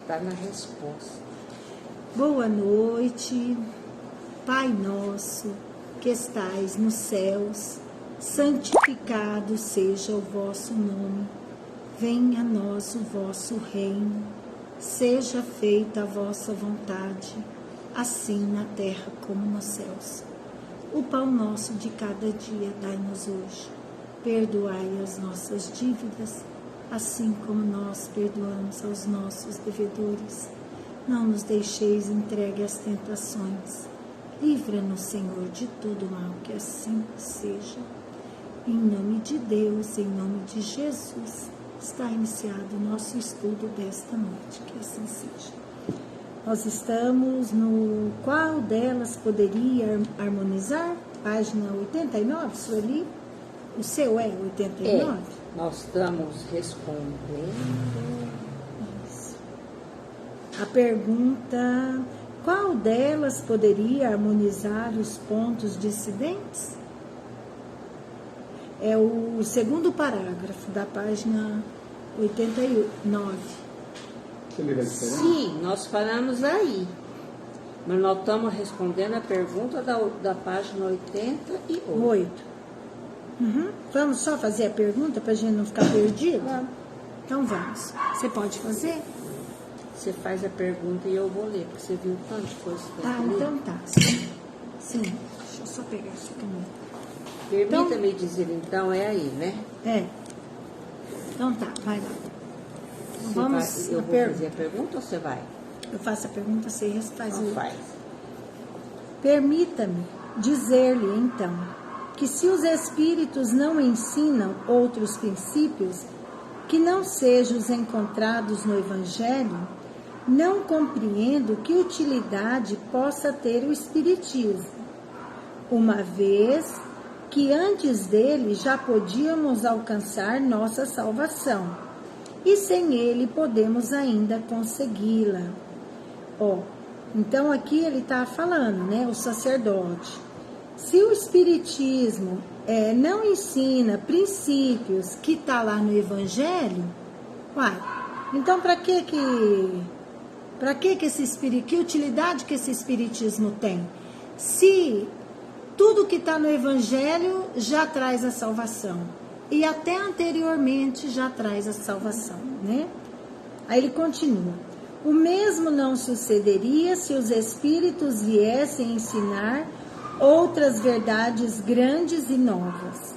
está na resposta. Boa noite, Pai nosso, que estais nos céus, santificado seja o vosso nome. Venha a nós o vosso reino. Seja feita a vossa vontade, assim na terra como nos céus. O pão nosso de cada dia dai-nos hoje. Perdoai as nossas dívidas, assim como nós perdoamos aos nossos devedores. Não nos deixeis entregue às tentações. Livra-nos, Senhor, de todo mal, que assim seja. Em nome de Deus, em nome de Jesus, está iniciado o nosso estudo desta noite, que assim seja. Nós estamos no Qual delas poderia harmonizar? Página 89, Sueli? O seu é 89? Nós estamos respondendo. Isso. A pergunta: qual delas poderia harmonizar os pontos dissidentes? É o segundo parágrafo da página 89. Sim, nós paramos aí. Mas nós estamos respondendo a pergunta da página 88. 8. Vamos só fazer a pergunta para a gente não ficar perdido? Vamos. Então vamos. Você pode fazer? Você faz a pergunta e eu vou ler, porque você viu tanto de coisa que Tá, eu li. então tá. Sim. Deixa eu só pegar essa caneta. Permita-me dizer, então, é aí, né? É. Então tá, vai lá. Você Vamos vai, eu na vou fazer a pergunta ou você vai? Eu faço a pergunta, você faz Então o... faz. Permita-me dizer-lhe, então, que se os espíritos não ensinam outros princípios que não sejam os encontrados no Evangelho, não compreendo que utilidade possa ter o espiritismo, uma vez que antes dele já podíamos alcançar nossa salvação, e sem ele podemos ainda consegui-la. Então aqui ele está falando, né, o sacerdote. Se o espiritismo não ensina princípios que está lá no Evangelho, então para que esse espírito, que utilidade que esse espiritismo tem? Se tudo que está no Evangelho já traz a salvação. E até anteriormente já traz a salvação, né? Aí ele continua. O mesmo não sucederia se os espíritos viessem ensinar outras verdades grandes e novas.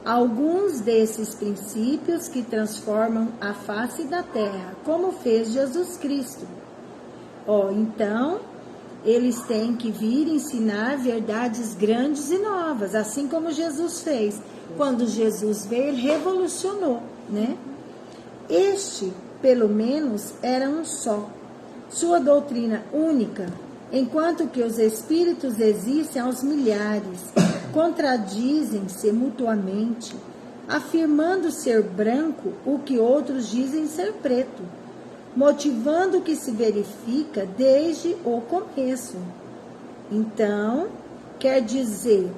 Alguns desses princípios que transformam a face da terra, como fez Jesus Cristo. Então... eles têm que vir ensinar verdades grandes e novas, assim como Jesus fez. Quando Jesus veio, ele revolucionou, né? Este, pelo menos, era um só. Sua doutrina única, enquanto que os espíritos existem aos milhares, contradizem-se mutuamente, afirmando ser branco o que outros dizem ser preto, motivando o que se verifica desde o começo. Então, quer dizer,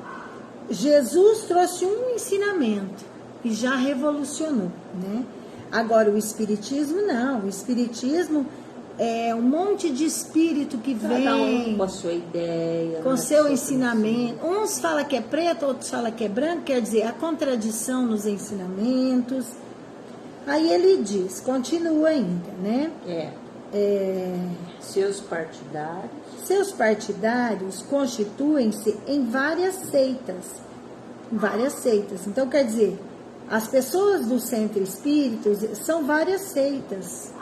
Jesus trouxe um ensinamento e já revolucionou, né? Agora, o Espiritismo não. O Espiritismo é um monte de espírito que vem... Cada um com a sua ideia. Com seu ensinamento. Uns falam que é preto, outros falam que é branco. Quer dizer, a contradição nos ensinamentos... Aí ele diz, continua ainda, né? Seus partidários. Seus partidários constituem-se em várias seitas. Então, quer dizer, as pessoas do centro espírita são várias seitas.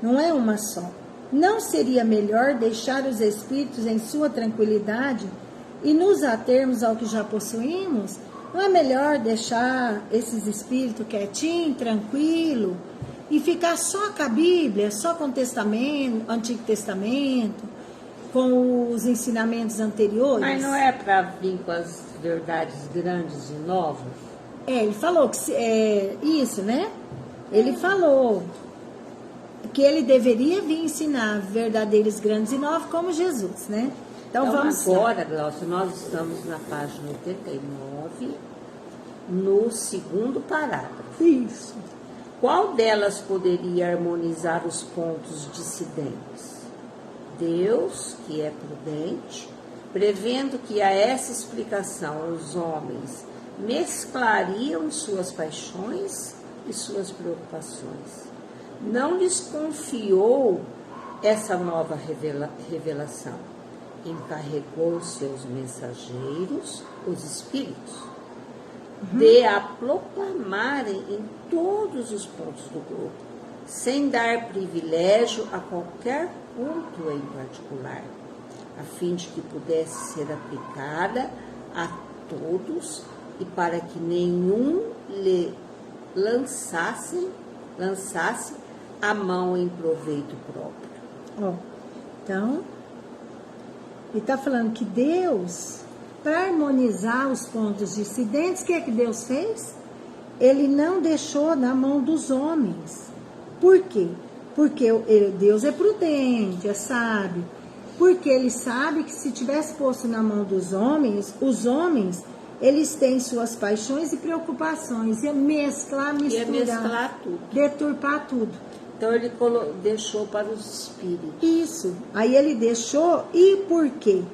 Não é uma só. Não seria melhor deixar os espíritos em sua tranquilidade e nos atermos ao que já possuímos? Não é melhor deixar esses espíritos quietinho, tranquilo, e ficar só com a Bíblia, só com o Testamento, Antigo Testamento, com os ensinamentos anteriores? Mas não é para vir com as verdades grandes e novas? Ele falou que isso, né? Ele falou que ele deveria vir ensinar verdadeiros grandes e novos como Jesus, né? Então vamos agora, Glaucia, nós estamos na página 89, no segundo parágrafo. Isso. Qual delas poderia harmonizar os pontos dissidentes? Deus, que é prudente, prevendo que a essa explicação os homens mesclariam suas paixões e suas preocupações, não lhes confiou essa nova revelação. Encarregou seus mensageiros, os espíritos, de a proclamarem em todos os pontos do globo, sem dar privilégio a qualquer ponto em particular, a fim de que pudesse ser aplicada a todos e para que nenhum lhe lançasse a mão em proveito próprio. Então, ele está falando que Deus, para harmonizar os pontos dissidentes, o que é que Deus fez? Ele não deixou na mão dos homens. Por quê? Porque Deus é prudente, é sábio. Porque ele sabe que se tivesse posto na mão dos homens, os homens, eles têm suas paixões e preocupações. Ia misturar tudo. Deturpar tudo. Então ele deixou para os espíritos. Isso. Aí ele deixou, e por quê?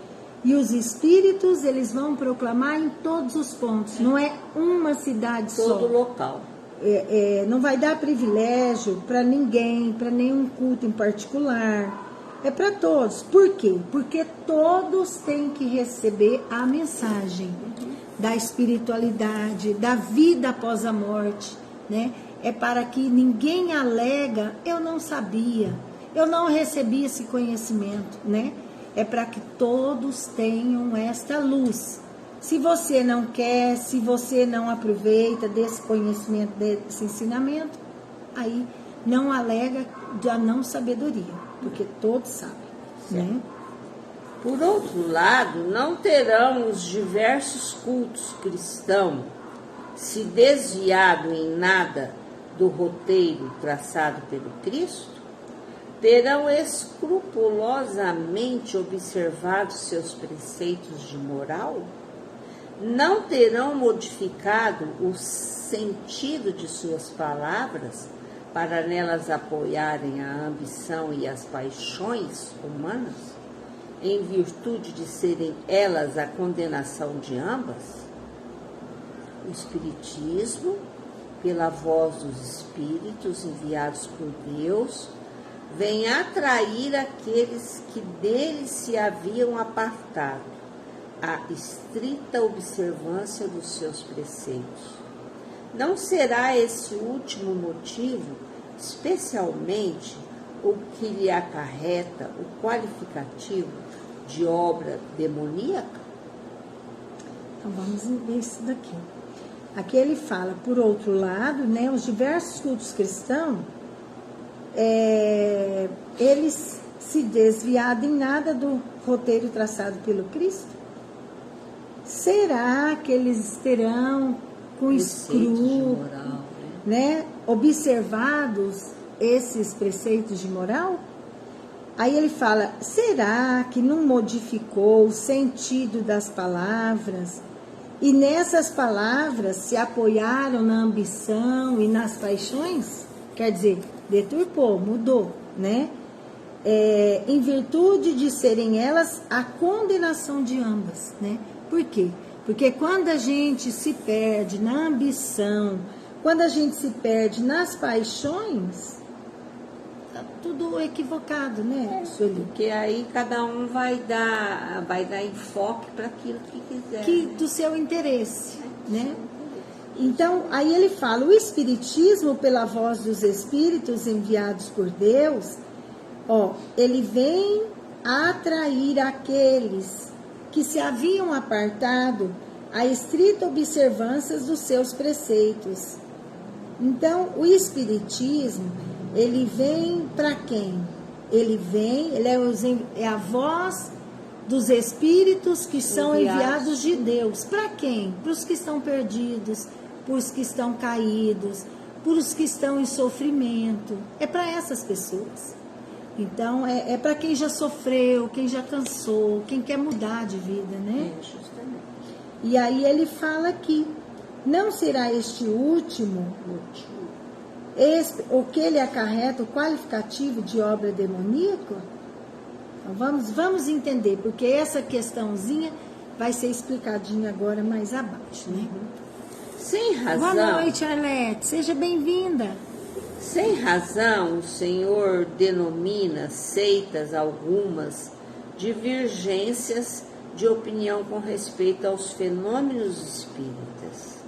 E os espíritos, eles vão proclamar em todos os pontos. Não é uma cidade só. Todo local. Não vai dar privilégio para ninguém, para nenhum culto em particular. É para todos. Por quê? Porque todos têm que receber a mensagem da espiritualidade, da vida após a morte, né? É para que ninguém alega, eu não sabia, eu não recebi esse conhecimento, né? É para que todos tenham esta luz. Se você não quer, se você não aproveita desse conhecimento, desse ensinamento, aí não alega da não sabedoria, porque todos sabem, né? Por outro lado, não terão os diversos cultos cristãos se desviado em nada do roteiro traçado pelo Cristo? Terão escrupulosamente observado seus preceitos de moral? Não terão modificado o sentido de suas palavras para nelas apoiarem a ambição e as paixões humanas, em virtude de serem elas a condenação de ambas? O Espiritismo, pela voz dos Espíritos enviados por Deus, vem atrair aqueles que dele se haviam apartado, à estrita observância dos seus preceitos. Não será esse último motivo, especialmente, o que lhe acarreta o qualificativo de obra demoníaca? Então vamos ver isso daqui. Aqui ele fala, por outro lado, né, os diversos cultos cristãos, eles se desviaram em nada do roteiro traçado pelo Cristo? Será que eles terão com escrúpulo, né, observados esses preceitos de moral? Aí ele fala, será que não modificou o sentido das palavras? E nessas palavras se apoiaram na ambição e nas paixões? Quer dizer, deturpou, mudou, né? Em virtude de serem elas a condenação de ambas, né? Por quê? Porque quando a gente se perde na ambição, quando a gente se perde nas paixões, tá tudo equivocado, né, Sueli? Porque aí cada um vai dar enfoque para aquilo que quiser. Do seu interesse, né? Então, aí ele fala, o Espiritismo, pela voz dos Espíritos enviados por Deus, ele vem atrair aqueles que se haviam apartado à estrita observância dos seus preceitos. Então, o Espiritismo, ele vem para quem? Ele é a voz dos Espíritos que são enviados de Deus. Para quem? Para os que estão perdidos, para os que estão caídos, para os que estão em sofrimento. É para essas pessoas. Então, é para quem já sofreu, quem já cansou, quem quer mudar de vida, né? Justamente. E aí ele fala que não será este último o que ele acarreta, o qualificativo de obra demoníaca? Então vamos entender, porque essa questãozinha vai ser explicadinha agora mais abaixo, né? Sem razão. Boa noite, Arlete, seja bem-vinda. Sem razão, o Senhor denomina seitas algumas divergências de opinião com respeito aos fenômenos espíritas.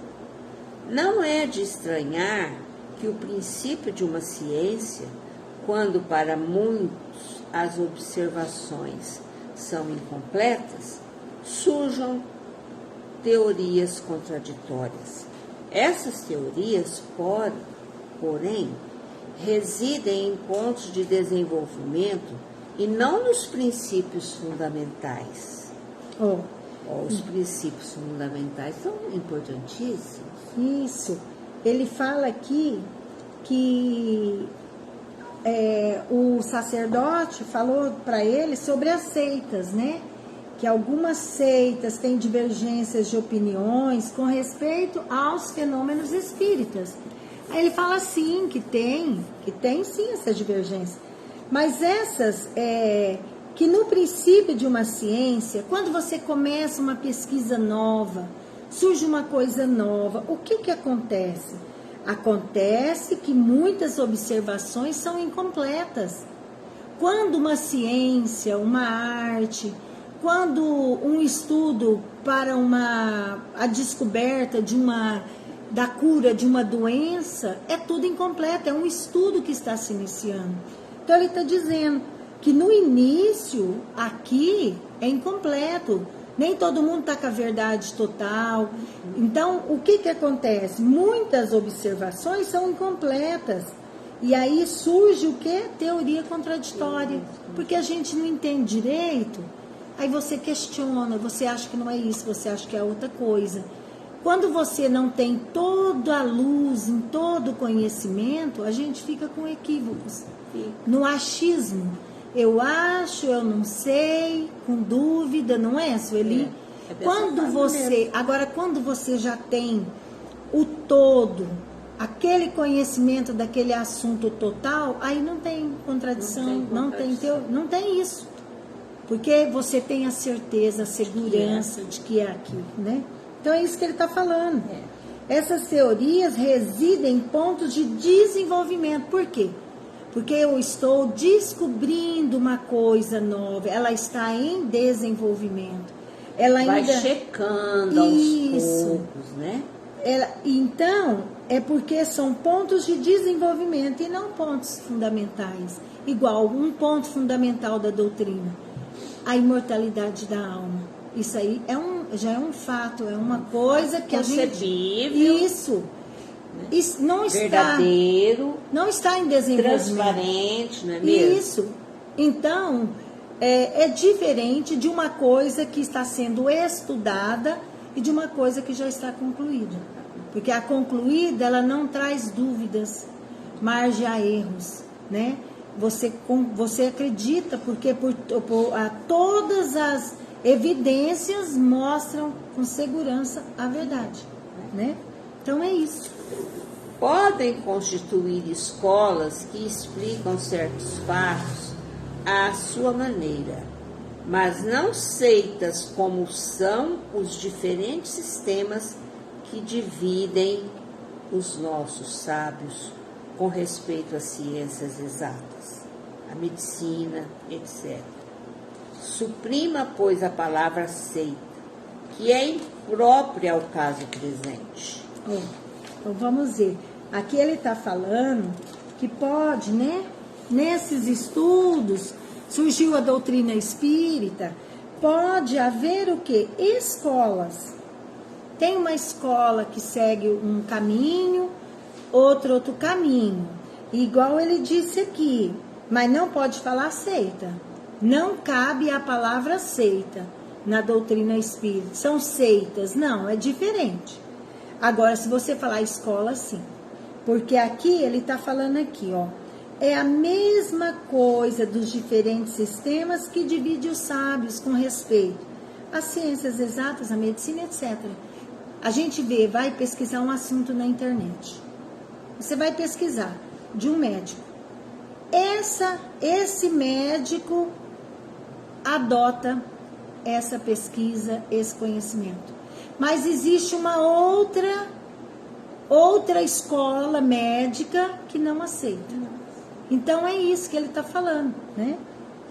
Não é de estranhar que o princípio de uma ciência, quando para muitos as observações são incompletas, surjam teorias contraditórias. Essas teorias, porém, residem em pontos de desenvolvimento e não nos princípios fundamentais. Os princípios fundamentais são importantíssimos. Isso. Ele fala aqui que o sacerdote falou para ele sobre as seitas, né? Que algumas seitas têm divergências de opiniões com respeito aos fenômenos espíritas. Aí ele fala sim, que tem sim essa divergência. Mas essas, que no princípio de uma ciência, quando você começa uma pesquisa nova, surge uma coisa nova, o que acontece? Acontece que muitas observações são incompletas. Quando uma ciência, uma arte, quando um estudo para a descoberta da cura de uma doença, é tudo incompleto, é um estudo que está se iniciando. Então ele está dizendo que no início, aqui, é incompleto. Nem todo mundo está com a verdade total. Então, o que acontece? Muitas observações são incompletas. E aí surge o quê? Teoria contraditória. Porque a gente não entende direito. Aí você questiona, você acha que não é isso, você acha que é outra coisa. Quando você não tem toda a luz, em todo o conhecimento, a gente fica com equívocos. No achismo. Eu acho, eu não sei, com dúvida, não é, Sueli? Quando você já tem o todo, aquele conhecimento daquele assunto total, aí não tem contradição, não tem isso. Porque você tem a certeza, a segurança de que é aquilo, né? Então é isso que ele está falando. Essas teorias residem em pontos de desenvolvimento. Por quê? Porque eu estou descobrindo uma coisa nova, ela está em desenvolvimento. Ela vai ainda checando aos poucos, né? Então, é porque são pontos de desenvolvimento e não pontos fundamentais. Igual um ponto fundamental da doutrina, a imortalidade da alma. Isso aí já é um fato, é uma coisa que concebível, a gente... Isso não verdadeiro, não está em desenvolvimento. Transparente, não é mesmo? Isso. Então, é diferente de uma coisa que está sendo estudada e de uma coisa que já está concluída. Porque a concluída, ela não traz dúvidas, margem a erros, né? Você acredita, porque todas as evidências mostram com segurança a verdade, né? Então é isso. Podem constituir escolas que explicam certos fatos à sua maneira, mas não seitas como são os diferentes sistemas que dividem os nossos sábios com respeito às ciências exatas, a medicina, etc. Suprima, pois, a palavra seita, que é imprópria ao caso presente. Então vamos ver. Aqui ele está falando que pode, né? Nesses estudos, surgiu a doutrina espírita, pode haver o quê? Escolas. Tem uma escola que segue um caminho, outro caminho. Igual ele disse aqui, mas não pode falar seita. Não cabe a palavra seita na doutrina espírita. São seitas. Não, é diferente. Agora, se você falar escola, sim. Porque aqui, ele está falando aqui, ó. É a mesma coisa dos diferentes sistemas que divide os sábios com respeito às ciências exatas, à medicina, etc. A gente vai pesquisar um assunto na internet. Você vai pesquisar de um médico. Esse médico adota essa pesquisa, esse conhecimento. Mas existe uma outra escola médica que não aceita. Então é isso que ele está falando, né?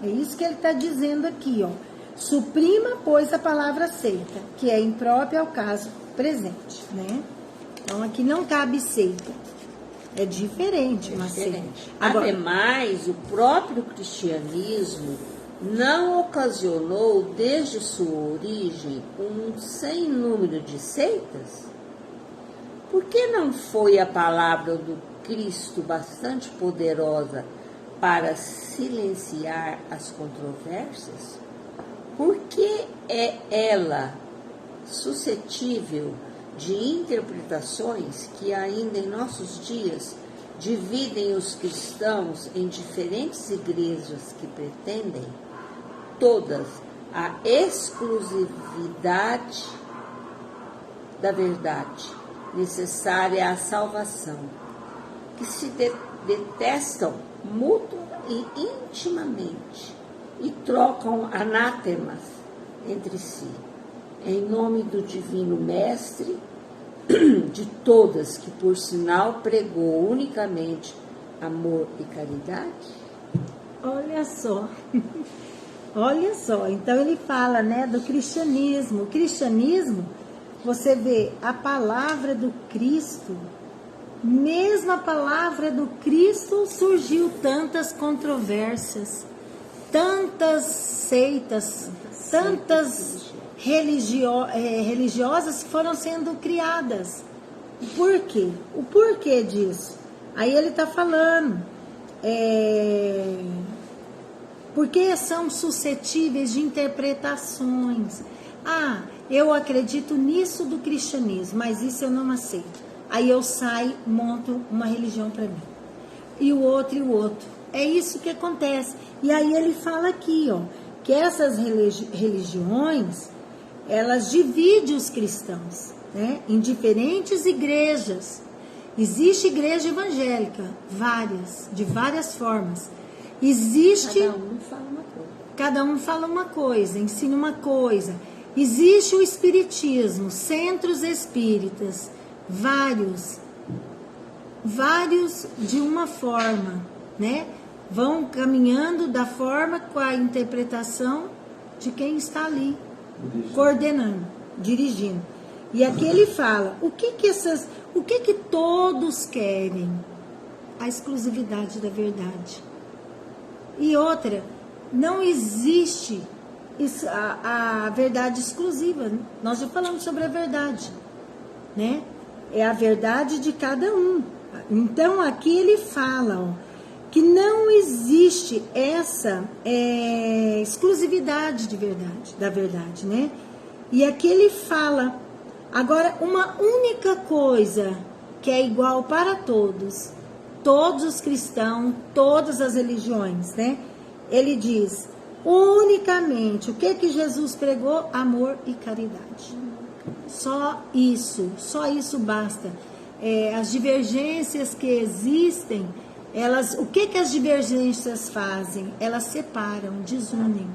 É isso que ele está dizendo aqui, ó. Suprima, pois, a palavra aceita, que é imprópria ao caso presente, né? Então aqui não cabe seita. É diferente uma seita. Agora, ademais, o próprio cristianismo não ocasionou, desde sua origem, um sem número de seitas? Por que não foi a palavra do Cristo bastante poderosa para silenciar as controvérsias? Por que é ela suscetível de interpretações que ainda em nossos dias dividem os cristãos em diferentes igrejas que pretendem todas a exclusividade da verdade necessária à salvação, que se detestam mútua e intimamente e trocam anátemas entre si, em nome do divino mestre de todas, que por sinal pregou unicamente amor e caridade? Olha só, olha só, então ele fala, né, do cristianismo. O cristianismo, você vê a palavra do Cristo, mesmo a palavra do Cristo surgiu tantas controvérsias, tantas seitas, tantas religiosas foram sendo criadas. Por quê? O porquê disso? Aí ele está falando, porque são suscetíveis de interpretações. Ah, eu acredito nisso do cristianismo, mas isso eu não aceito. Aí eu saio, monto uma religião para mim. E o outro. É isso que acontece. E aí ele fala aqui, ó, que essas religiões, elas dividem os cristãos, né, em diferentes igrejas. Existe igreja evangélica, várias, de várias formas. Existe... Cada um fala uma coisa, ensina uma coisa. Existe o espiritismo, centros espíritas, vários de uma forma, né? Vão caminhando da forma com a interpretação de quem está ali, coordenando, dirigindo. E aqui ele fala, o que todos querem? A exclusividade da verdade. E outra, não existe a verdade exclusiva. Nós já falamos sobre a verdade, né? É a verdade de cada um. Então aqui ele fala, ó, que não existe essa exclusividade da verdade, né? E aqui ele fala, agora, uma única coisa que é igual para todos os cristãos, todas as religiões, né? Ele diz, unicamente, o que Jesus pregou? Amor e caridade. Só isso basta. As divergências que existem, o que as divergências fazem? Elas separam, desunem,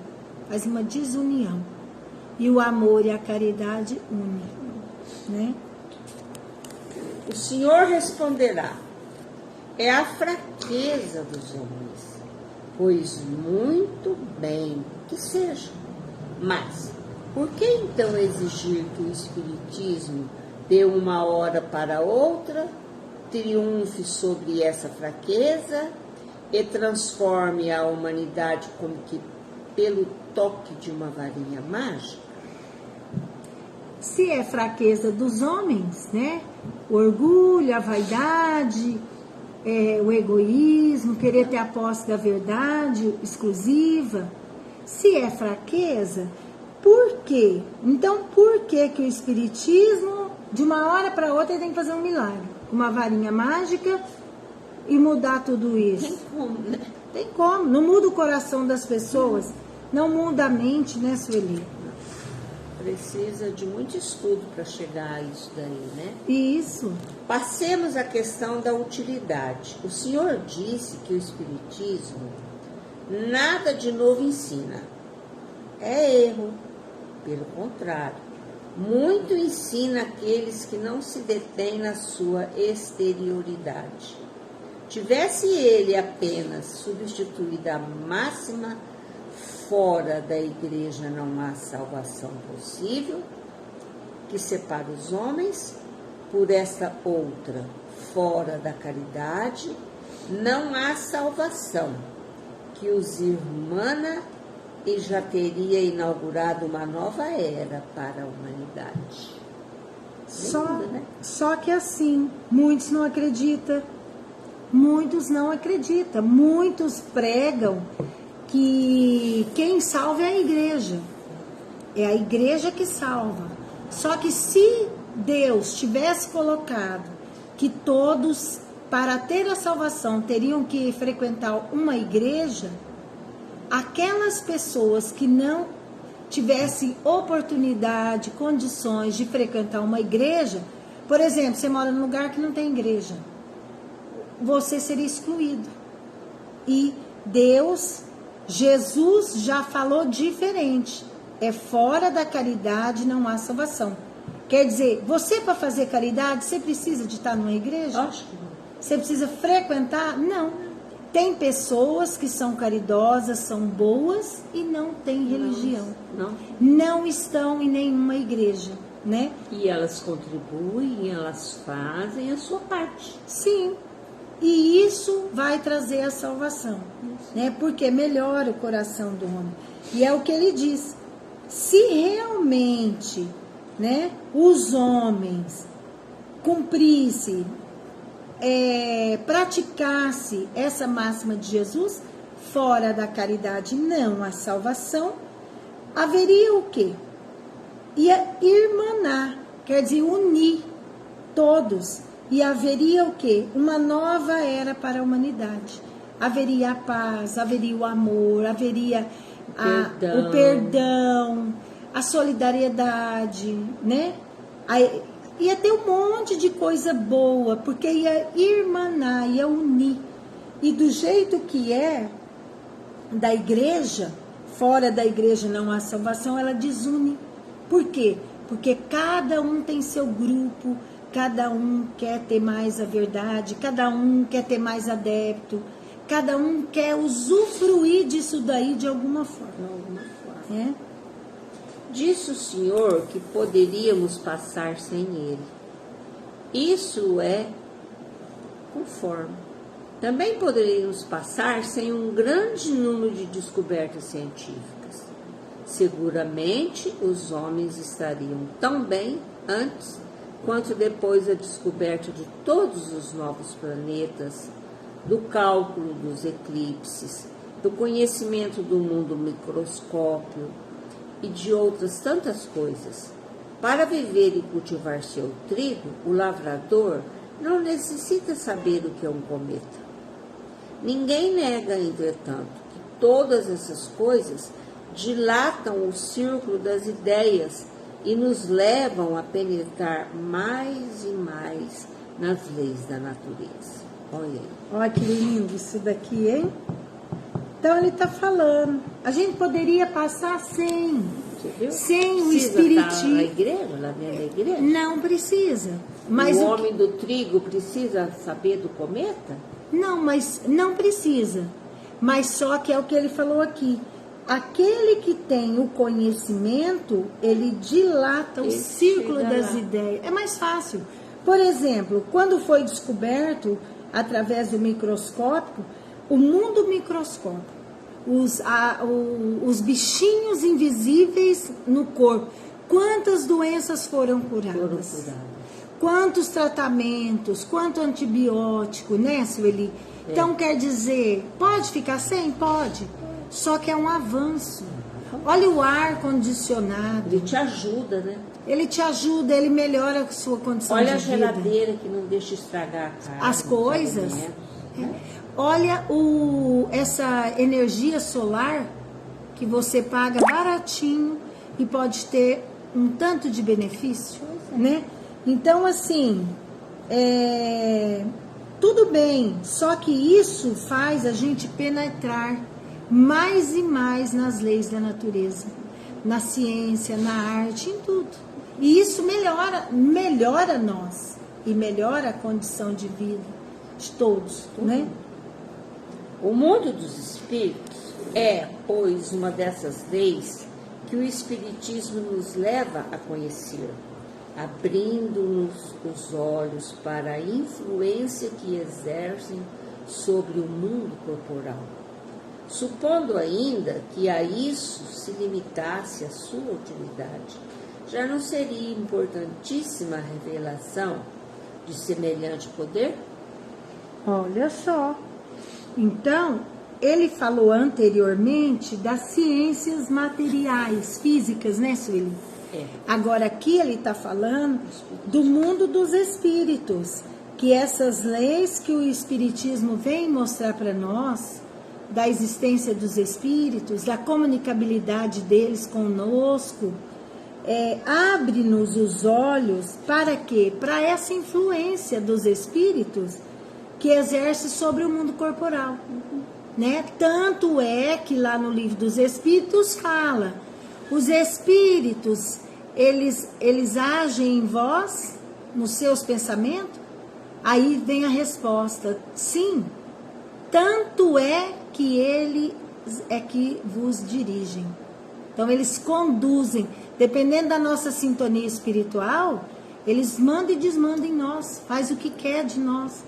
faz uma desunião. E o amor e a caridade unem, né? O Senhor responderá, é a fraqueza dos homens, pois muito bem que seja. Mas, por que então exigir que o Espiritismo, de uma hora para outra, triunfe sobre essa fraqueza e transforme a humanidade como que pelo toque de uma varinha mágica? Se é fraqueza dos homens, né? O orgulho, a vaidade, o egoísmo, querer ter a posse da verdade exclusiva. Se é fraqueza, por quê? Então, por que o Espiritismo, de uma hora para outra, tem que fazer um milagre? Uma varinha mágica e mudar tudo isso? Tem como, né? Tem como. Não muda o coração das pessoas, não muda a mente, né, Sueli? precisa de muito estudo para chegar a isso daí, né? Isso. Passemos à questão da utilidade. O Senhor disse que o Espiritismo nada de novo ensina. É erro. Pelo contrário, muito ensina aqueles que não se detêm na sua exterioridade. Tivesse ele apenas substituído a máxima fora da igreja não há salvação possível, que separa os homens, por essa outra, fora da caridade, não há salvação, que os irmana e já teria inaugurado uma nova era para a humanidade. Só que assim, muitos não acreditam. Muitos não acreditam. Muitos pregam que quem salva é a igreja. É a igreja que salva. Só que se Deus tivesse colocado que todos, para ter a salvação, teriam que frequentar uma igreja, aquelas pessoas que não tivessem oportunidade, condições de frequentar uma igreja, por exemplo, você mora num lugar que não tem igreja, você seria excluído. E Deus, Jesus já falou diferente. É fora da caridade não há salvação. Quer dizer, você para fazer caridade, você precisa de estar numa igreja? Acho que não. Você precisa frequentar? Não. Tem pessoas que são caridosas, são boas e não têm religião. Não estão em nenhuma igreja, né? E elas contribuem, elas fazem a sua parte. Sim. E isso vai trazer a salvação, né? Porque melhora o coração do homem. E é o que ele diz. Se realmente, né, os homens cumprissem, praticasse essa máxima de Jesus, fora da caridade não há salvação, haveria o quê? Ia irmanar, quer dizer, unir todos. E haveria o quê? Uma nova era para a humanidade. Haveria a paz, haveria o amor, haveria o perdão, a solidariedade, né? Ia ter um monte de coisa boa, porque ia irmanar, ia unir. E do jeito que é da igreja, fora da igreja não há salvação, ela desune. Por quê? Porque cada um tem seu grupo, cada um quer ter mais a verdade, cada um quer ter mais adepto, cada um quer usufruir disso daí de alguma forma. É? Disse o Senhor que poderíamos passar sem ele. Isso é conforme. Também poderíamos passar sem um grande número de descobertas científicas. Seguramente os homens estariam tão bem antes quanto depois da descoberta de todos os novos planetas, do cálculo dos eclipses, do conhecimento do mundo microscópio e de outras tantas coisas. Para viver e cultivar seu trigo, o lavrador não necessita saber o que é um cometa. Ninguém nega, entretanto, que todas essas coisas dilatam o círculo das ideias e nos levam a penetrar mais e mais nas leis da natureza. Olha aí. Olha que lindo isso daqui, hein? Então ele está falando, a gente poderia passar sem o espiritismo. Na igreja, lá dentro da igreja? Não precisa. Mas o homem do trigo precisa saber do cometa? Não, mas não precisa. Mas só que é o que ele falou aqui. Aquele que tem o conhecimento, ele dilata o círculo das ideias. É mais fácil. Por exemplo, quando foi descoberto, através do microscópio, o mundo microscópico, os bichinhos invisíveis no corpo, quantas doenças foram curadas? Quantos tratamentos, quanto antibiótico, né, Sueli? Então, quer dizer, pode ficar sem? Pode. Só que é um avanço. Olha o ar condicionado. Ele te ajuda, né? Ele te ajuda, ele melhora a sua condição de vida. Olha a geladeira que não deixa estragar a carne. As coisas. Olha essa energia solar que você paga baratinho e pode ter um tanto de benefício, né? Então, assim, tudo bem, só que isso faz a gente penetrar mais e mais nas leis da natureza, na ciência, na arte, em tudo. E isso melhora nós e melhora a condição de vida de todos, né? O mundo dos espíritos é, pois, uma dessas leis que o Espiritismo nos leva a conhecer, abrindo-nos os olhos para a influência que exercem sobre o mundo corporal. Supondo ainda que a isso se limitasse a sua utilidade, já não seria importantíssima a revelação de semelhante poder? Olha só. Então, ele falou anteriormente das ciências materiais, físicas, né, Sueli? Agora, aqui ele está falando do mundo dos espíritos, que essas leis que o Espiritismo vem mostrar para nós, da existência dos espíritos, da comunicabilidade deles conosco, abre-nos os olhos para quê? Para essa influência dos espíritos que exerce sobre o mundo corporal, né? Tanto é que lá no Livro dos Espíritos fala, os espíritos, eles agem em vós, nos seus pensamentos? Aí vem a resposta, sim, tanto é que eles é que vos dirigem. Então, eles conduzem, dependendo da nossa sintonia espiritual, eles mandam e desmandam em nós, faz o que quer de nós.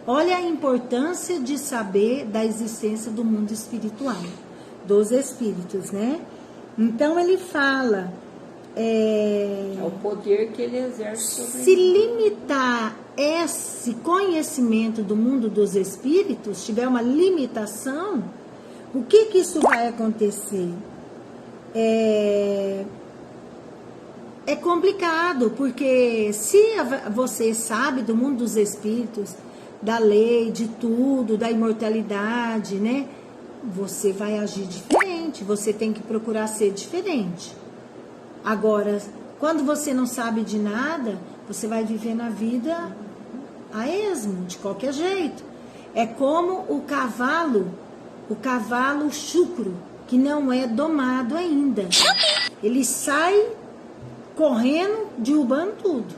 Olha a importância de saber da existência do mundo espiritual, dos espíritos, né? Então, ele fala... É o poder que ele exerce sobre se limitar esse conhecimento do mundo dos espíritos, tiver uma limitação, o que isso vai acontecer? É complicado, porque se você sabe do mundo dos espíritos, da lei, de tudo, da imortalidade, né? Você vai agir diferente, você tem que procurar ser diferente. Agora, quando você não sabe de nada, você vai viver na vida a esmo, de qualquer jeito. É como o cavalo chucro, que não é domado ainda. Ele sai correndo, derrubando tudo,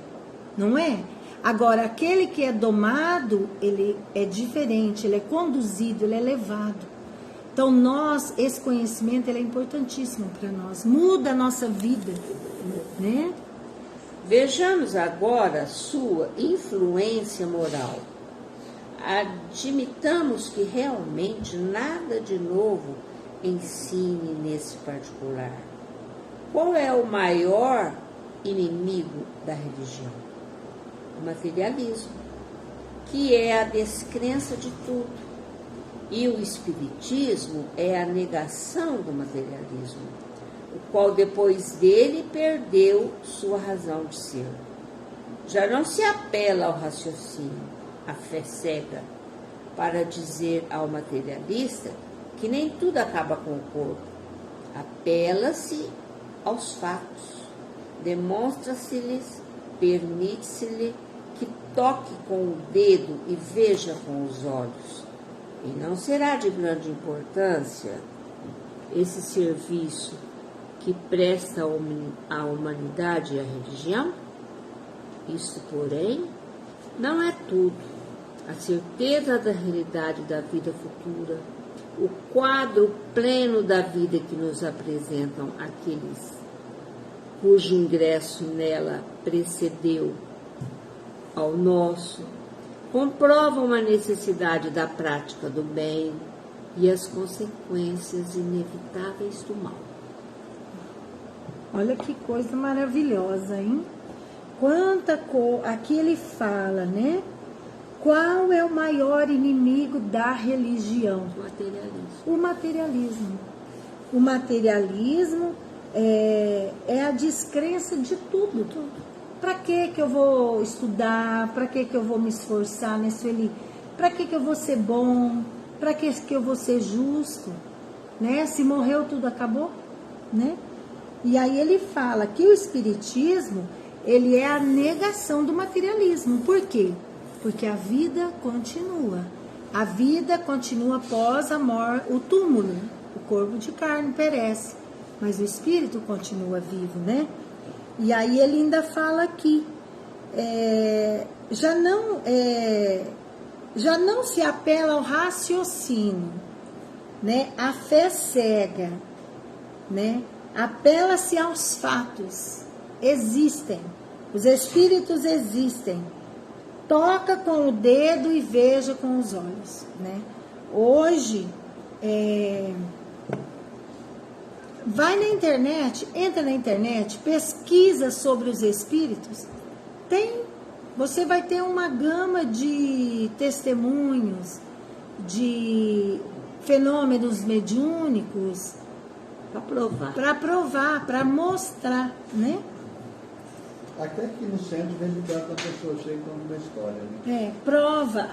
não é? Agora, aquele que é domado, ele é diferente, ele é conduzido, ele é levado. Então, esse conhecimento ele é importantíssimo para nós, muda a nossa vida, né? Vejamos agora sua influência moral. Admitamos que realmente nada de novo ensine nesse particular. Qual é o maior inimigo da religião? O materialismo, que é a descrença de tudo. E o Espiritismo é a negação do materialismo, o qual depois dele perdeu sua razão de ser. Já não se apela ao raciocínio, à fé cega, para dizer ao materialista que nem tudo acaba com o corpo. Apela-se aos fatos, demonstra-se-lhes, permite-se-lhe que toque com o dedo e veja com os olhos. E não será de grande importância esse serviço que presta à humanidade e à religião? Isto, porém, não é tudo. A certeza da realidade da vida futura, o quadro pleno da vida que nos apresentam aqueles cujo ingresso nela precedeu ao nosso, comprovam a necessidade da prática do bem e as consequências inevitáveis do mal. Olha que coisa maravilhosa, hein? Aqui ele fala, né? Qual é o maior inimigo da religião? O materialismo. O materialismo. O materialismo é a descrença de tudo. Para que eu vou estudar? Para que eu vou me esforçar nesse ali? Para que eu vou ser bom? Para que eu vou ser justo? Né? Se morreu, tudo acabou, né? E aí ele fala que o espiritismo, ele é a negação do materialismo. Por quê? Porque a vida continua. A vida continua após a morte, o túmulo. O corpo de carne perece, mas o espírito continua vivo, né? E aí ele ainda fala aqui, já não se apela ao raciocínio, né? A fé cega, né? Apela-se aos fatos. Existem. Os espíritos existem. Toca com o dedo e veja com os olhos, né? Hoje, vai na internet, entra na internet, pesquisa sobre os espíritos. Você vai ter uma gama de testemunhos, de fenômenos mediúnicos, para provar, para mostrar, né? Até aqui no centro, de vez em quando, a pessoa chega com uma história, né? Prova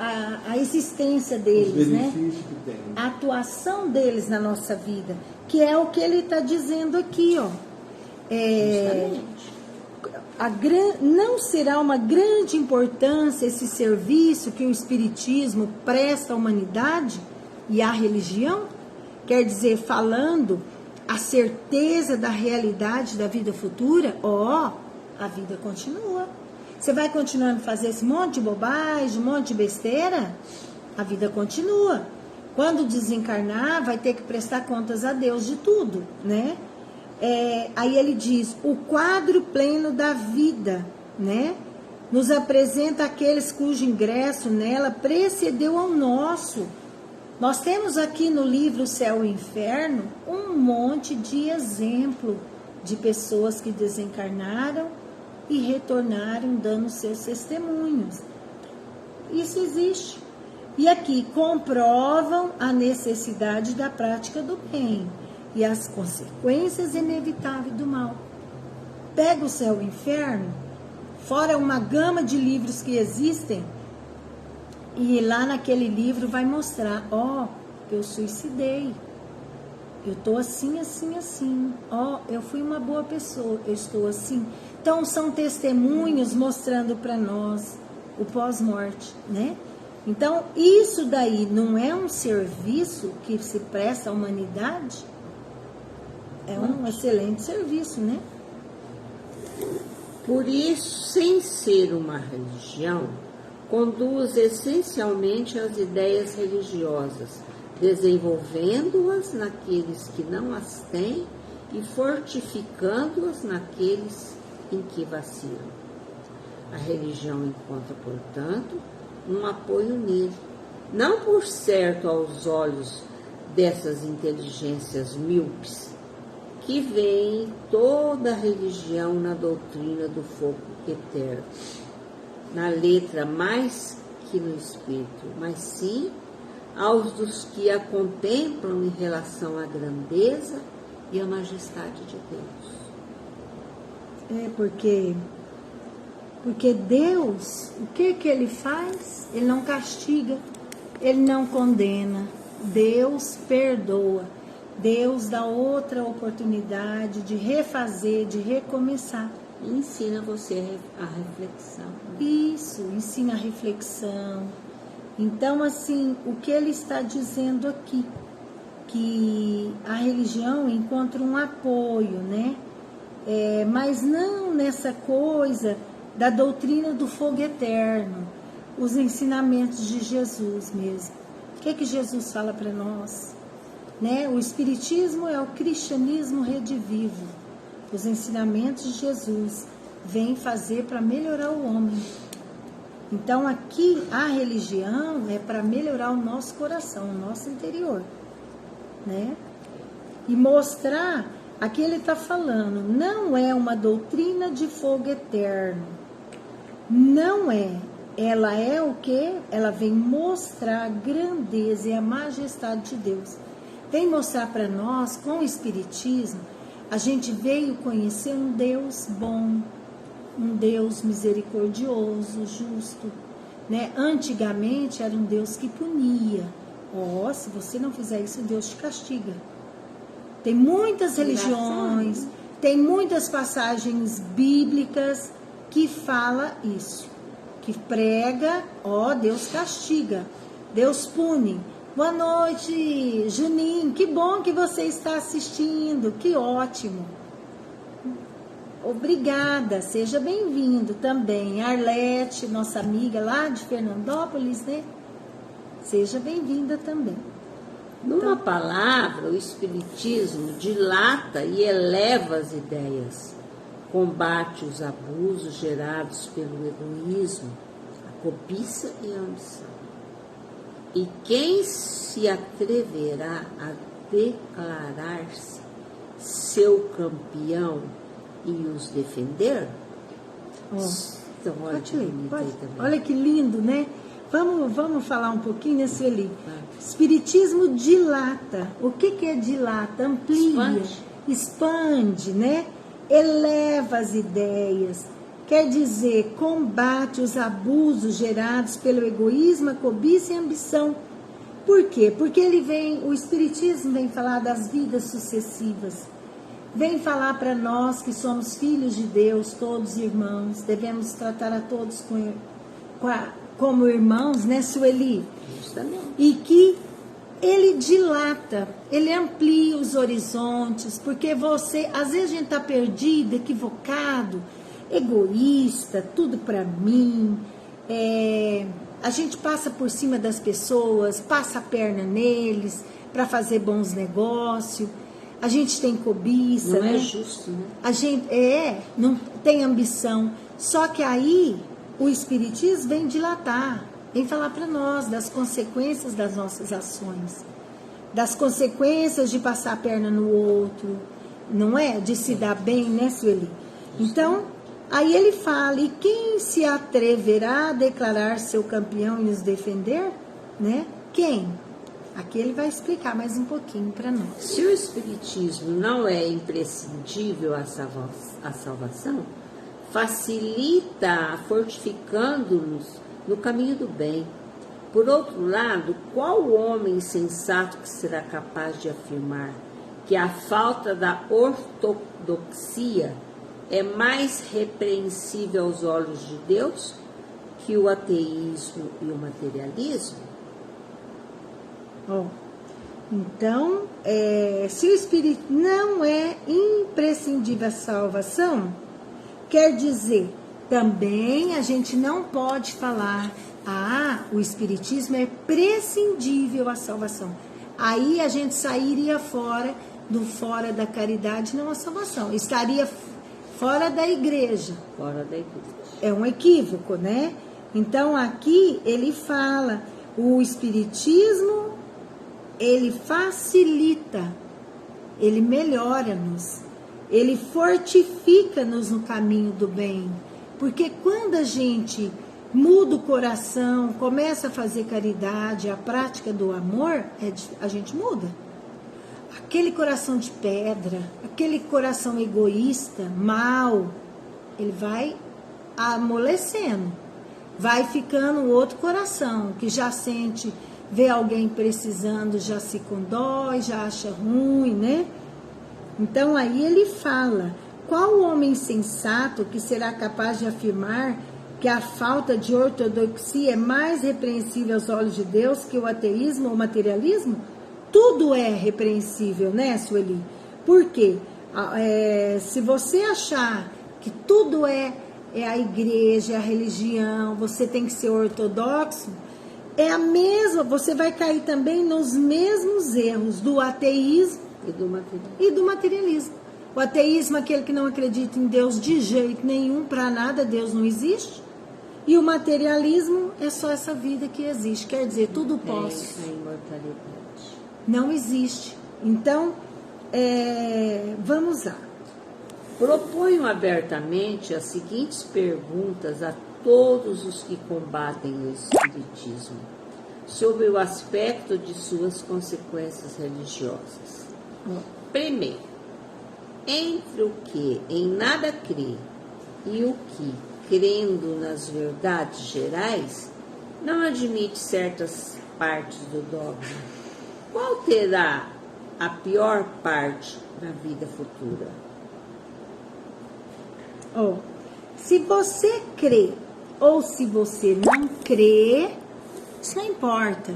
a existência deles, os benefícios, né? que tem. A atuação deles na nossa vida, que é o que ele está dizendo aqui, ó. Não será uma grande importância esse serviço que o espiritismo presta à humanidade e à religião? Quer dizer, falando a certeza da realidade da vida futura, a vida continua. Você vai continuando a fazer esse monte de bobagem, um monte de besteira? A vida continua. Quando desencarnar, vai ter que prestar contas a Deus de tudo, né? Aí ele diz, o quadro pleno da vida, né? Nos apresenta aqueles cujo ingresso nela precedeu ao nosso. Nós temos aqui no livro Céu e Inferno um monte de exemplo de pessoas que desencarnaram e retornaram dando seus testemunhos. Isso existe. E aqui comprovam a necessidade da prática do bem e as consequências inevitáveis do mal. Pega o Céu e o Inferno, fora uma gama de livros que existem, e lá naquele livro vai mostrar, eu suicidei, eu estou assim, assim, assim, eu fui uma boa pessoa, eu estou assim. Então são testemunhos mostrando para nós o pós-morte, né? Então isso daí não é um serviço que se presta à humanidade? É um excelente serviço, né? Por isso, sem ser uma religião, conduz essencialmente às ideias religiosas, desenvolvendo-as naqueles que não as têm e fortificando-as naqueles em que vacilam. A religião encontra, portanto, um apoio nele, não por certo aos olhos dessas inteligências míopes, que veem toda a religião na doutrina do fogo eterno, na letra mais que no espírito, mas sim aos dos que a contemplam em relação à grandeza e à majestade de Deus. Porque Deus, o que ele faz? Ele não castiga, ele não condena, Deus perdoa, Deus dá outra oportunidade de refazer, de recomeçar. E ensina você a reflexão. Isso, ensina a reflexão. Então, assim, o que ele está dizendo aqui? Que a religião encontra um apoio, né? Mas não nessa coisa da doutrina do fogo eterno, os ensinamentos de Jesus mesmo. O que Jesus fala para nós? Né? O Espiritismo é o cristianismo redivivo. Os ensinamentos de Jesus vêm fazer para melhorar o homem. Então aqui a religião é para melhorar o nosso coração, o nosso interior, né? E mostrar, aqui ele está falando, não é uma doutrina de fogo eterno, não é. Ela é o quê? Ela vem mostrar a grandeza e a majestade de Deus. Vem mostrar para nós, com o Espiritismo, a gente veio conhecer um Deus bom, um Deus misericordioso, justo, né? Antigamente era um Deus que punia. Se você não fizer isso, Deus te castiga. Tem muitas religiões, Tem muitas passagens bíblicas que fala isso, que prega, Deus castiga, Deus pune. Boa noite, Juninho, que bom que você está assistindo, que ótimo. Obrigada, seja bem-vindo também. Arlete, nossa amiga lá de Fernandópolis, né? Seja bem-vinda também. Numa palavra, o Espiritismo dilata e eleva as ideias, combate os abusos gerados pelo egoísmo, a cobiça e a ambição. E quem se atreverá a declarar-se seu campeão e os defender? Então, olha que bonito aí também. Olha que lindo, né? Vamos falar um pouquinho, né, Sueli? Espiritismo dilata. O que é dilata? Amplia, expande, né? Eleva as ideias. Quer dizer, combate os abusos gerados pelo egoísmo, a cobiça e a ambição. Por quê? Porque o Espiritismo vem falar das vidas sucessivas. Vem falar para nós que somos filhos de Deus, todos irmãos, devemos tratar a todos como irmãos, né, Sueli? Justamente. E que ele dilata, ele amplia os horizontes, porque às vezes a gente está perdido, equivocado, egoísta, tudo para mim, a gente passa por cima das pessoas, passa a perna neles para fazer bons negócios. A gente tem cobiça, não né? É justo, né? A gente não tem ambição. Só que aí o Espiritismo vem dilatar, vem falar para nós das consequências das nossas ações, das consequências de passar a perna no outro, não é? De se dar bem, né, Sueli? Então, aí ele fala, e quem se atreverá a declarar seu campeão e os defender? Né? Quem? Aqui ele vai explicar mais um pouquinho para nós. Se o Espiritismo não é imprescindível à salvação, facilita fortificando-nos no caminho do bem. Por outro lado, qual homem sensato que será capaz de afirmar que a falta da ortodoxia é mais repreensível aos olhos de Deus que o ateísmo e o materialismo? Então, se o Espírito não é imprescindível à salvação, quer dizer, também a gente não pode falar, o Espiritismo é prescindível à salvação. Aí a gente sairia fora da caridade, não a salvação. Estaria fora da igreja. Fora da igreja. É um equívoco, né? Então, aqui ele fala, o Espiritismo, ele facilita, ele melhora-nos, ele fortifica-nos no caminho do bem. Porque quando a gente muda o coração, começa a fazer caridade, a prática do amor, a gente muda. Aquele coração de pedra, aquele coração egoísta, mau, ele vai amolecendo. Vai ficando outro coração, que já vê alguém precisando, já se condói, já acha ruim, né? Então aí ele fala, qual homem sensato que será capaz de afirmar que a falta de ortodoxia é mais repreensível aos olhos de Deus que o ateísmo ou o materialismo? Tudo é repreensível, né, Sueli? Por quê? Se você achar que tudo é a igreja, a religião, você tem que ser ortodoxo, você vai cair também nos mesmos erros do ateísmo e do materialismo. O ateísmo é aquele que não acredita em Deus de jeito nenhum, para nada, Deus não existe. E o materialismo é só essa vida que existe, quer dizer, tudo posso. A imortalidade. Não existe. Então, vamos lá. Proponho abertamente as seguintes perguntas a todos os que combatem o Espiritismo, sobre o aspecto de suas consequências religiosas. Primeiro, entre o que em nada crê e o que, crendo nas verdades gerais, não admite certas partes do dogma, qual terá a pior parte na vida futura? Ó, se você crê ou se você não crê, isso não importa.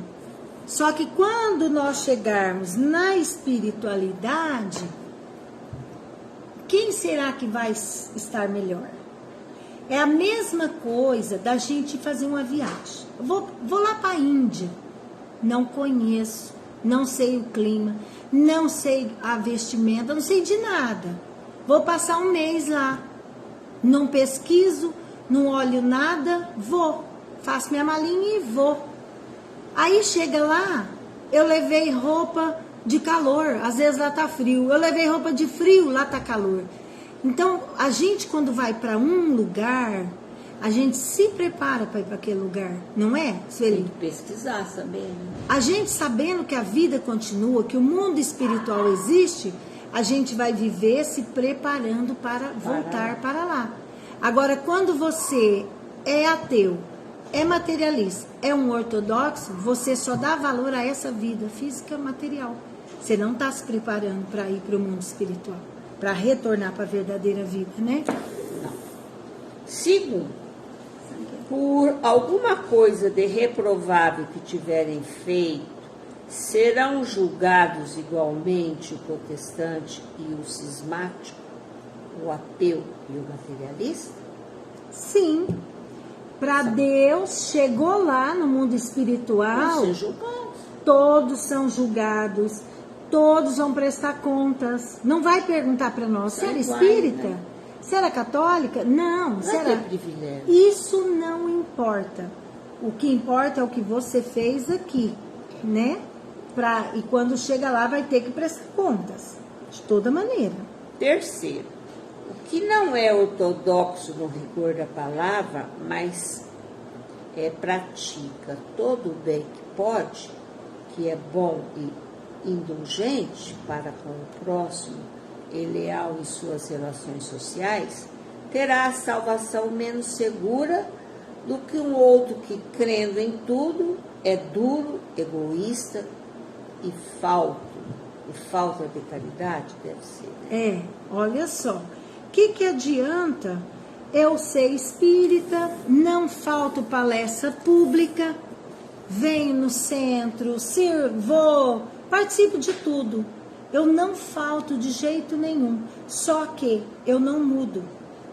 Só que quando nós chegarmos na espiritualidade, quem será que vai estar melhor? É a mesma coisa da gente fazer uma viagem. Vou lá para a Índia. Não conheço, não sei o clima, não sei a vestimenta, não sei de nada. Vou passar um mês lá. Não pesquiso, não olho nada, vou. Faço minha malinha e vou. Aí chega lá, eu levei roupa de calor, às vezes lá tá frio. Eu levei roupa de frio, lá tá calor. Então, a gente quando vai para um lugar, a gente se prepara para ir para aquele lugar, não é, Sueli? Tem que pesquisar, saber, né? A gente sabendo que a vida continua, que o mundo espiritual existe, a gente vai viver se preparando para voltar para lá. Agora, quando você é ateu, é materialista, é um ortodoxo, você só dá valor a essa vida física material. Você não está se preparando para ir para o mundo espiritual, para retornar para a verdadeira vida, né? Não. Segundo, por alguma coisa de reprovável que tiverem feito, serão julgados igualmente o protestante e o cismático, o ateu e o materialista? Sim. Para Deus, chegou lá no mundo espiritual, Vão ser julgados. todos são julgados, todos vão prestar contas. Não vai perguntar para nós, você era espírita? Né? Você era católica? Não. Não Você é era... privilégio. Isso não importa. O que importa é o que você fez aqui, né? E quando chega lá vai ter que prestar contas, de toda maneira. Terceiro, o que não é ortodoxo no rigor da palavra, mas pratica todo o bem que pode, que é bom e indulgente para com o próximo e leal em suas relações sociais, terá a salvação menos segura do que um outro que, crendo em tudo, é duro, egoísta e falta de caridade, deve ser. Né? Olha só, o que adianta eu ser espírita, não falto palestra pública, venho no centro, vou, participo de tudo. Eu não falto de jeito nenhum, só que eu não mudo,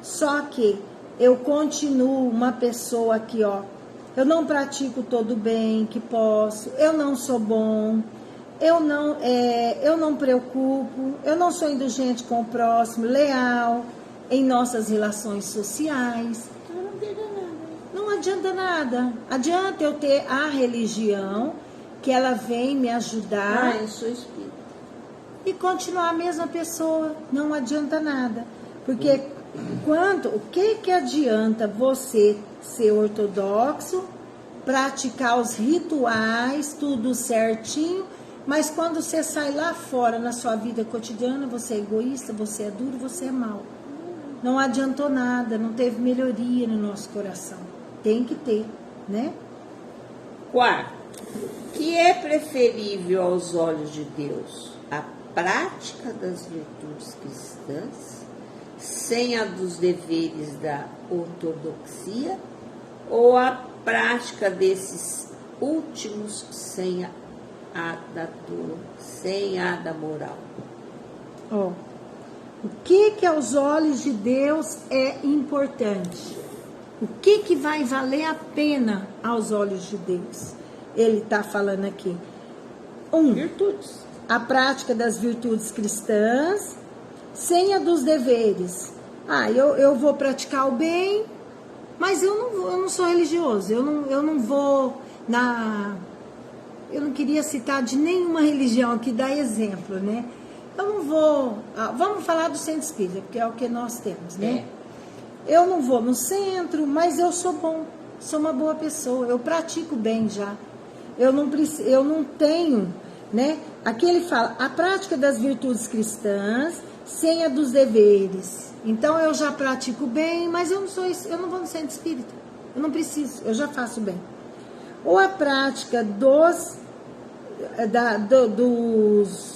só que eu continuo uma pessoa aqui, ó. Eu não pratico todo o bem que posso, eu não sou bom, eu não preocupo, eu não sou indulgente com o próximo, leal em nossas relações sociais. Não adianta nada. Adianta eu ter a religião, que ela vem me ajudar. Eu sou espírita. E continuar a mesma pessoa. Não adianta nada. Porque o que adianta você ser ortodoxo, praticar os rituais, tudo certinho, mas quando você sai lá fora na sua vida cotidiana, você é egoísta, você é duro, você é mau. Não adiantou nada, não teve melhoria no nosso coração. Tem que ter, né? Quarto, que é preferível aos olhos de Deus? A prática das virtudes cristãs, sem a dos deveres da ortodoxia, ou a prática desses últimos sem a da moral? Ó, o que aos olhos de Deus é importante? O que vai valer a pena aos olhos de Deus? Ele está falando aqui. Virtudes. A prática das virtudes cristãs, sem a dos deveres. Eu vou praticar o bem, mas eu não sou religioso. Eu não vou na... Eu não queria citar de nenhuma religião aqui, dar exemplo, né? Eu não vou... vamos falar do centro espírita, porque é o que nós temos, né? Eu não vou no centro, mas eu sou bom. Sou uma boa pessoa. Eu pratico bem já. Eu não tenho, né? Aqui ele fala, a prática das virtudes cristãs, sem a dos deveres. Então, eu já pratico bem, mas eu não vou no centro espírita. Eu não preciso, eu já faço bem. Ou a prática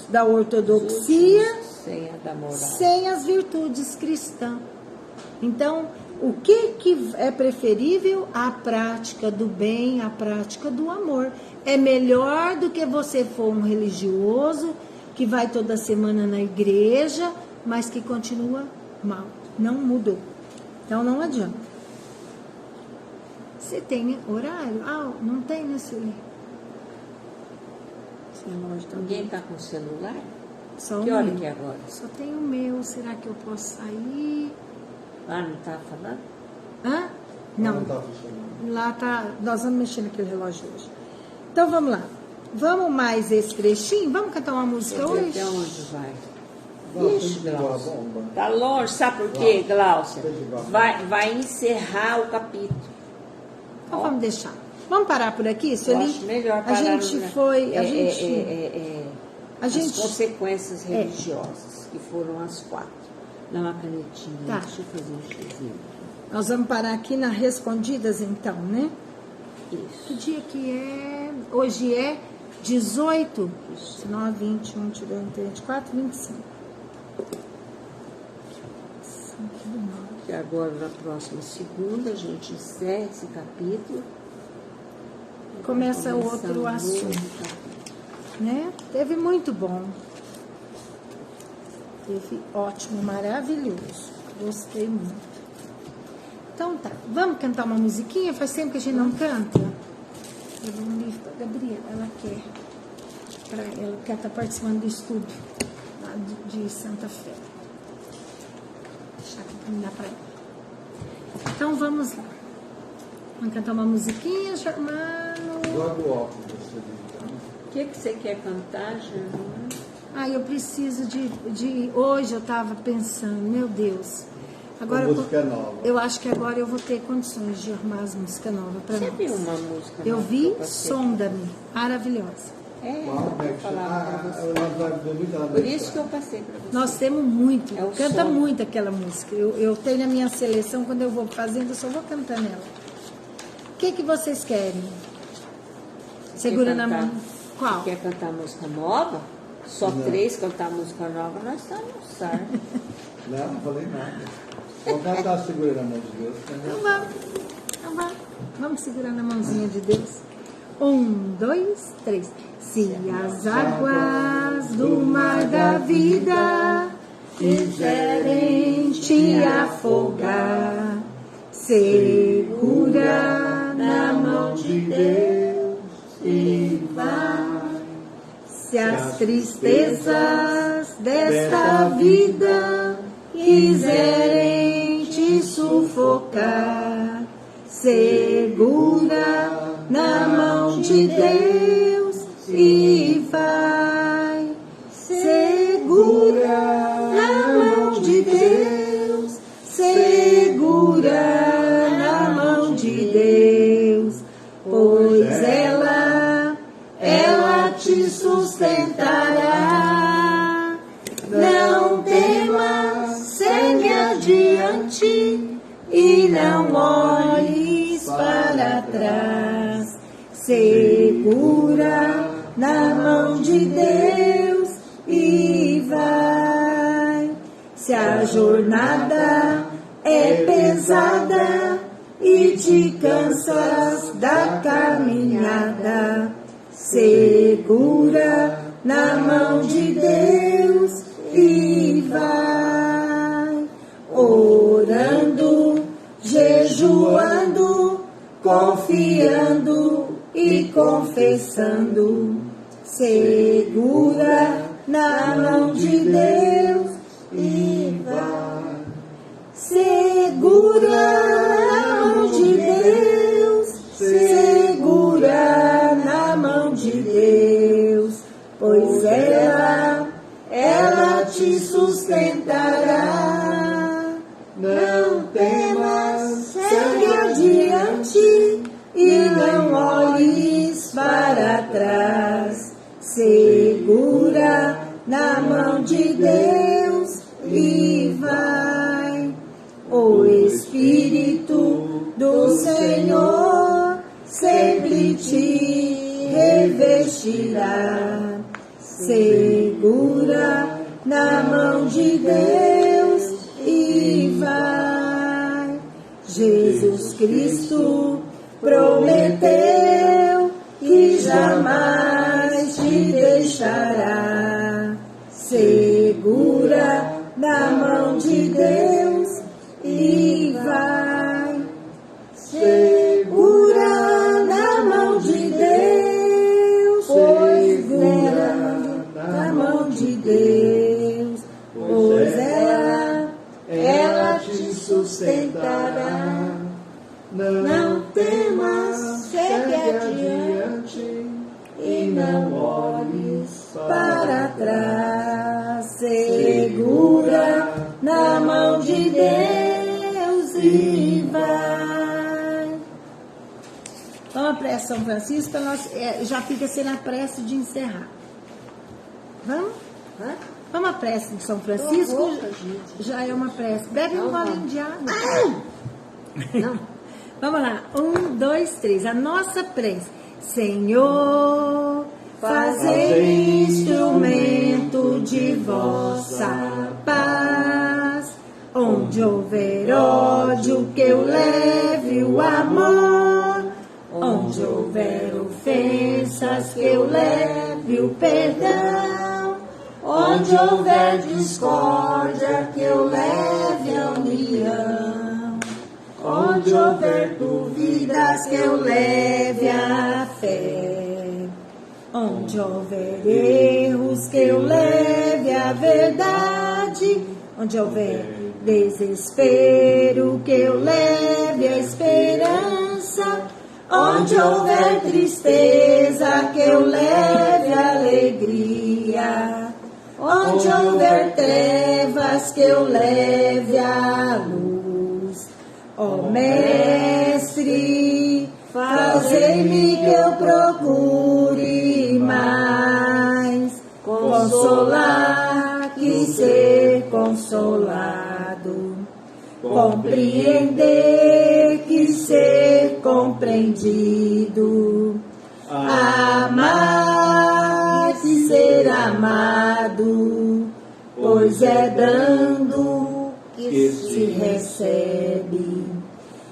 da ortodoxia, sem a da moral. sem as virtudes cristãs. Então, o que é preferível? A prática do bem, a prática do amor. É melhor do que você for um religioso que vai toda semana na igreja, mas que continua mal. Não mudou. Então, não adianta. Você tem horário? Ah, não tem, né, Sueli? Ninguém está com celular? Só Que o hora meu. que é agora? Só tem o meu. Será que eu posso sair? Ah, não está falando? Hã? Não. está funcionando. Lá tá. Nós vamos mexer naquele relógio hoje. Então vamos lá. Vamos mais esse trechinho? Vamos cantar uma música Deixa eu ver hoje? até onde vai. Não, Ixi, tem que ligar a Glaucia. bomba. Tá longe, sabe por quê, Glaucia? Tem que ligar a bomba. Vai encerrar o capítulo. Então vamos deixar. Vamos parar por aqui, Eu Sueli? acho melhor A parar gente no- foi. A é, gente. A as gente. consequências religiosas, que foram as 4. Dá uma canetinha, Tá. deixa eu fazer um xizinho. Nós vamos parar aqui nas respondidas, então, né? Que Isso. dia que é? Hoje é 18, Isso. 19, 21, 22, 23, 24, 25. Tudo mal. E agora, na próxima segunda, a gente encerra esse capítulo. Começa Vai outro começar um novo assunto. capítulo. Né? Teve muito bom. Teve ótimo, maravilhoso. Gostei muito. Então tá, vamos cantar uma musiquinha? Faz tempo que a gente não canta. Eu vou um livro para Gabriela, ela quer estar participando do estudo lá de Santa Fé. Deixa eu terminar para ela. Então vamos lá. Vamos cantar uma musiquinha, Germano? Joga o óculos, você diz, né? O que você quer cantar, Germano? Ah, eu preciso de... Hoje eu estava pensando, meu Deus. Agora Uma música nova. eu acho que agora eu vou ter condições de arrumar as músicas novas para Você nós. viu uma música Eu nova vi que eu passei? Sonda-me, maravilhosa. É, Qual? Como é eu que falava pra chama? você. Ela vai duvidar. Por isso que eu passei para você. Nós temos muito, É o canta som. muito aquela música. Eu tenho a minha seleção, quando eu vou fazendo, eu só vou cantando ela. O que vocês querem? Segura na cantar? mão. Qual? Quer cantar música nova? Só Não. 3 cantar música nova, nós estamos no SAR. Não, não falei nada. Vamos cantar segura na mão de Deus. Então vamos. Então vamos. Vamos segurar na mãozinha de Deus. 1, 2, 3. Se as águas do mar da vida quiserem te afogar, segura na mão de Deus e vai. Se as tristezas desta vida quiserem te sufocar, segura na mão de Deus e vai. Segura na mão de Deus, segura na mão de Deus, pois ela te sustentará. Não temas, segue adiante e não olhes para trás. Segura na mão de Deus e vai. Se a jornada é pesada e te cansas da caminhada, segura na mão de Deus e vai. Orando, jejuando, confiando e confessando, segura na mão de Deus e vai. Segura na mão de Deus, segura na mão de Deus, pois ela te sustentará. Não temas, segue adiante e não olhes para trás. Segura na mão de Deus e vai. O Espírito do Senhor sempre te revestirá. Segura na mão de Deus e vai. Jesus Cristo prometeu que jamais te deixará. Segura na mão de Deus e vai. Segura na mão de Deus, pois segura na mão de Deus, pois ela te sustentará. Não temas, segue adiante e não olhes para trás. Segura na mão de Deus e vai. Então a prece São Francisco já fica sendo a prece de encerrar. Vamos? Vamos à prece de São Francisco? Já é uma prece. Bebe um golinho de água. Não. Vamos lá. 1, 2, 3. A nossa prece. Senhor, fazei instrumento de vossa paz. Onde houver ódio, que eu leve o amor. Onde houver ofensas, que eu leve o perdão. Onde houver discórdia, que eu leve a união. Onde houver dúvidas, que eu leve a fé. Onde houver erros, que eu leve a verdade. Onde houver desespero, que eu leve a esperança. Onde houver tristeza, que eu leve a alegria. Onde houver trevas, que eu leve a luz. Ó Mestre, fazei-me que eu procure mais consolar que ser consolado, compreender que ser compreendido, amar que ser amado, pois é dando que se recebe,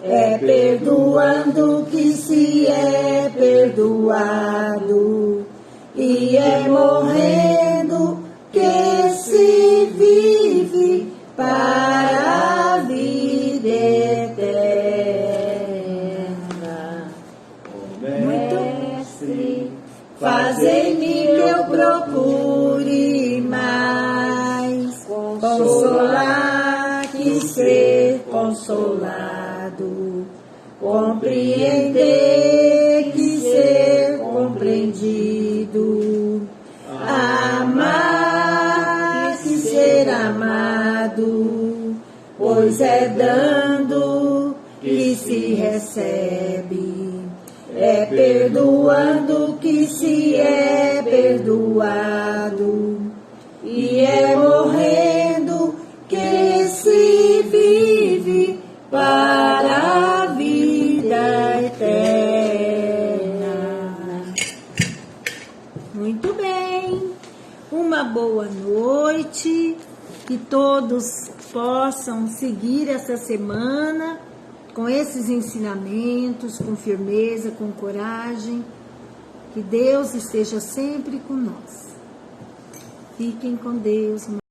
é perdoando que se é perdoado, e é morrendo que se vive para a vida eterna. Mestre, fazei-me que eu procure mais consolar que ser consolado, compreender que ser compreendido, amar que ser amado, pois é dando que se recebe, é perdoando que se é perdoado, e é morrendo que se vive para a vida eterna. Muito bem, uma boa noite, que todos possam seguir essa semana com esses ensinamentos, com firmeza, com coragem, que Deus esteja sempre com nós. Fiquem com Deus.